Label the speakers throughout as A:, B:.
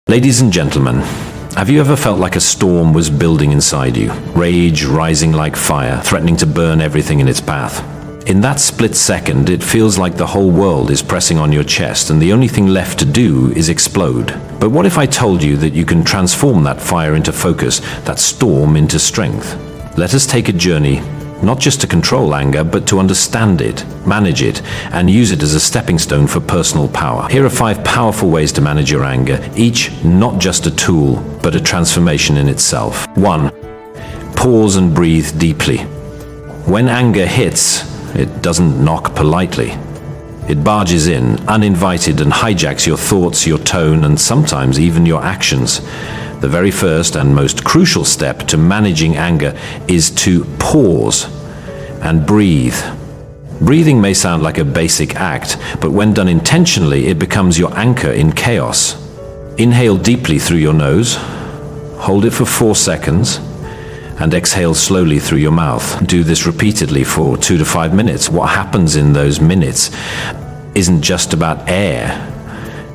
A: Ladies and gentlemen, have you ever felt like a storm was building inside you, rage rising like fire, threatening to burn everything in its path? In that split second, it feels like the whole world is pressing on your chest and the only thing left to do is explode. But what if I told you that you can transform that fire into focus, that storm into strength? Let us take a journey, not just to control anger, but to understand it, manage it, and use it as a stepping stone for personal power. Here are 5 powerful ways to manage your anger, each not just a tool, but a transformation in itself. 1. Pause and breathe deeply. When anger hits, it doesn't knock politely. It barges in, uninvited, and hijacks your thoughts, your tone, and sometimes even your actions. The very first and most crucial step to managing anger is to pause and breathe. Breathing may sound like a basic act, but when done intentionally, it becomes your anchor in chaos. Inhale deeply through your nose, hold it for 4 seconds, and exhale slowly through your mouth. Do this repeatedly for 2 to 5 minutes. What happens in those minutes isn't just about air.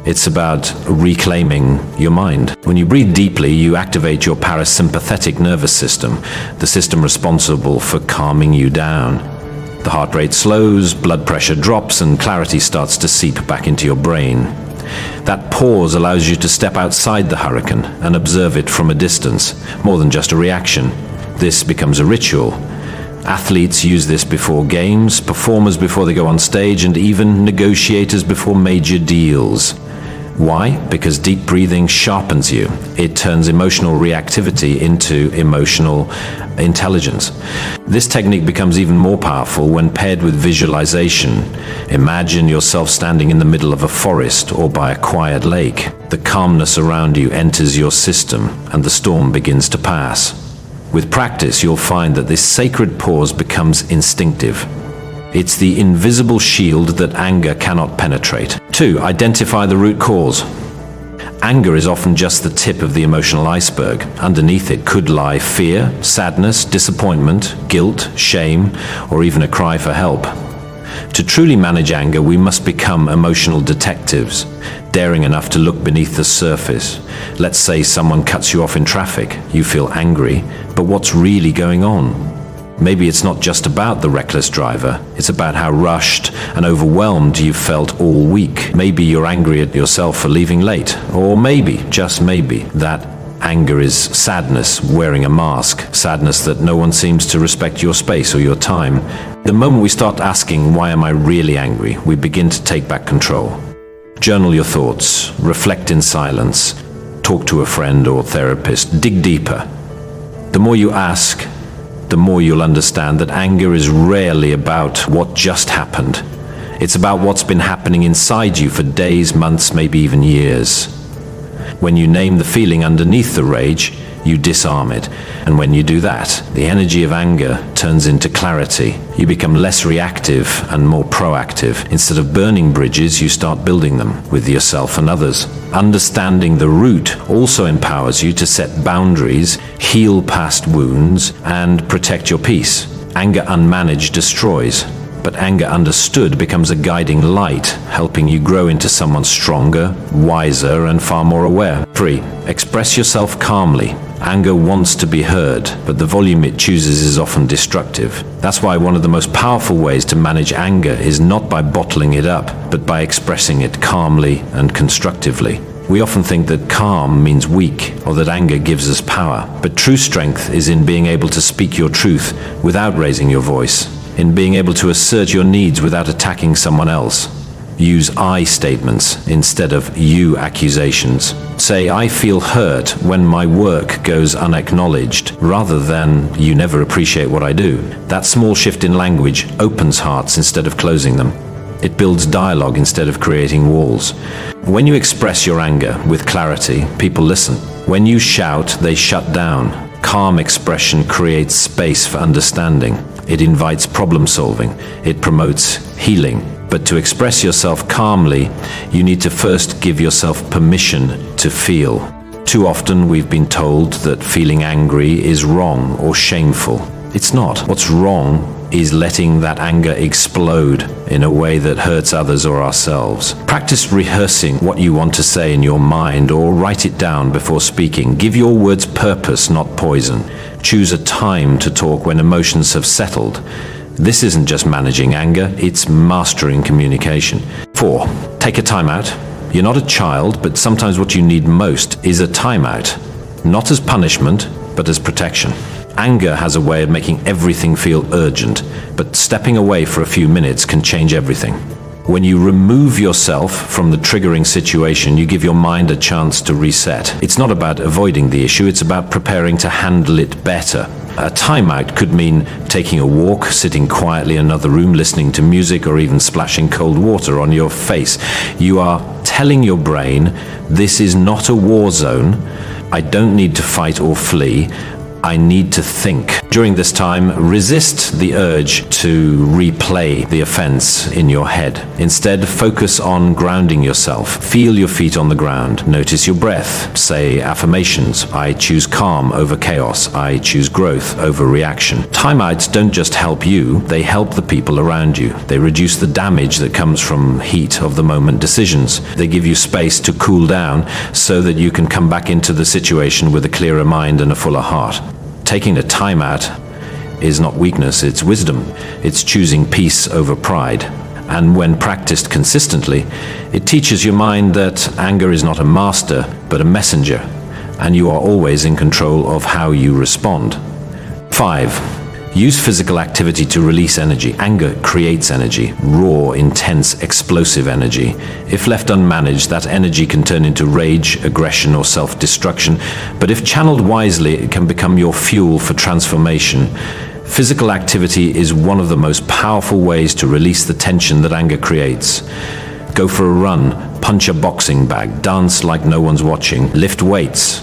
A: It's about reclaiming your mind. When you breathe deeply, you activate your parasympathetic nervous system, the system responsible for calming you down. The heart rate slows, blood pressure drops, and clarity starts to seep back into your brain. That pause allows you to step outside the hurricane and observe it from a distance, more than just a reaction. This becomes a ritual. Athletes use this before games, performers before they go on stage, and even negotiators before major deals. Why? Because deep breathing sharpens you. It turns emotional reactivity into emotional intelligence. This technique becomes even more powerful when paired with visualization. Imagine yourself standing in the middle of a forest or by a quiet lake. The calmness around you enters your system and the storm begins to pass. With practice, you'll find that this sacred pause becomes instinctive. It's the invisible shield that anger cannot penetrate. 2. Identify the root cause. Anger is often just the tip of the emotional iceberg. Underneath it could lie fear, sadness, disappointment, guilt, shame, or even a cry for help. To truly manage anger, we must become emotional detectives, daring enough to look beneath the surface. Let's say someone cuts you off in traffic. You feel angry, but what's really going on? Maybe it's not just about the reckless driver. It's about how rushed and overwhelmed you've felt all week. Maybe you're angry at yourself for leaving late. Or maybe, just maybe, that anger is sadness wearing a mask. Sadness that no one seems to respect your space or your time. The moment we start asking, why am I really angry? We begin to take back control. Journal your thoughts. Reflect in silence. Talk to a friend or therapist. Dig deeper. The more you ask, the more you'll understand that anger is rarely about what just happened. It's about what's been happening inside you for days, months, maybe even years. When you name the feeling underneath the rage, you disarm it. And when you do that, the energy of anger turns into clarity. You become less reactive and more proactive. Instead of burning bridges, you start building them with yourself and others. Understanding the root also empowers you to set boundaries, heal past wounds, and protect your peace. Anger unmanaged destroys, but anger understood becomes a guiding light, helping you grow into someone stronger, wiser, and far more aware. 3. Express yourself calmly. Anger wants to be heard, but the volume it chooses is often destructive. That's why one of the most powerful ways to manage anger is not by bottling it up, but by expressing it calmly and constructively. We often think that calm means weak, or that anger gives us power. But true strength is in being able to speak your truth without raising your voice, in being able to assert your needs without attacking someone else. Use I statements instead of you accusations. Say, I feel hurt when my work goes unacknowledged, rather than you never appreciate what I do. That small shift in language opens hearts instead of closing them. It builds dialogue instead of creating walls. When you express your anger with clarity, people listen. When you shout, they shut down. Calm expression creates space for understanding. It invites problem solving. It promotes healing. But to express yourself calmly, you need to first give yourself permission to feel. Too often we've been told that feeling angry is wrong or shameful. It's not. What's wrong is letting that anger explode in a way that hurts others or ourselves. Practice rehearsing what you want to say in your mind, or write it down before speaking. Give your words purpose, not poison. Choose a time to talk when emotions have settled. This isn't just managing anger, it's mastering communication. 4. Take a timeout. You're not a child, but sometimes what you need most is a timeout. Not as punishment, but as protection. Anger has a way of making everything feel urgent, but stepping away for a few minutes can change everything. When you remove yourself from the triggering situation, you give your mind a chance to reset. It's not about avoiding the issue, it's about preparing to handle it better. A timeout could mean taking a walk, sitting quietly in another room, listening to music, or even splashing cold water on your face. You are telling your brain, this is not a war zone. I don't need to fight or flee. I need to think. During this time, resist the urge to replay the offense in your head. Instead, focus on grounding yourself. Feel your feet on the ground. Notice your breath. Say affirmations. I choose calm over chaos. I choose growth over reaction. Timeouts don't just help you, they help the people around you. They reduce the damage that comes from heat of the moment decisions. They give you space to cool down so that you can come back into the situation with a clearer mind and a fuller heart. Taking a timeout is not weakness, it's wisdom. It's choosing peace over pride. And when practiced consistently, it teaches your mind that anger is not a master, but a messenger, and you are always in control of how you respond. 5. Use physical activity to release energy. Anger creates energy, raw, intense, explosive energy. If left unmanaged, that energy can turn into rage, aggression, or self-destruction. But if channeled wisely, it can become your fuel for transformation. Physical activity is one of the most powerful ways to release the tension that anger creates. Go for a run, punch a boxing bag, dance like no one's watching, lift weights,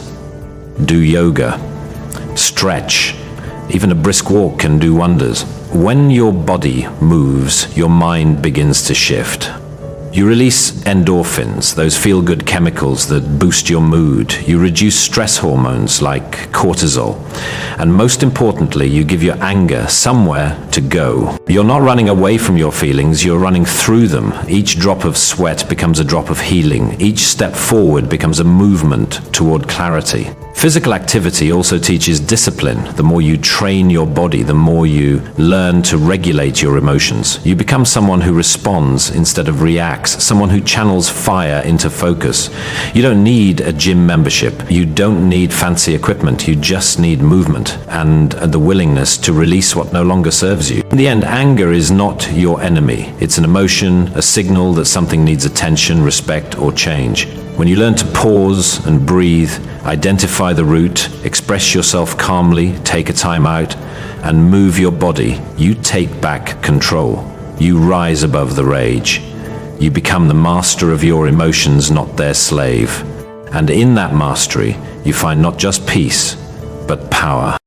A: do yoga, stretch. Even a brisk walk can do wonders. When your body moves, your mind begins to shift. You release endorphins, those feel-good chemicals that boost your mood. You reduce stress hormones like cortisol. And most importantly, you give your anger somewhere to go. You're not running away from your feelings, you're running through them. Each drop of sweat becomes a drop of healing. Each step forward becomes a movement toward clarity. Physical activity also teaches discipline. The more you train your body, the more you learn to regulate your emotions. You become someone who responds instead of reacts, someone who channels fire into focus. You don't need a gym membership. You don't need fancy equipment. You just need movement and the willingness to release what no longer serves you. In the end, anger is not your enemy. It's an emotion, a signal that something needs attention, respect, or change. When you learn to pause and breathe, identify the root, express yourself calmly, take a time out, and move your body, you take back control. You rise above the rage. You become the master of your emotions, not their slave. And in that mastery, you find not just peace, but power.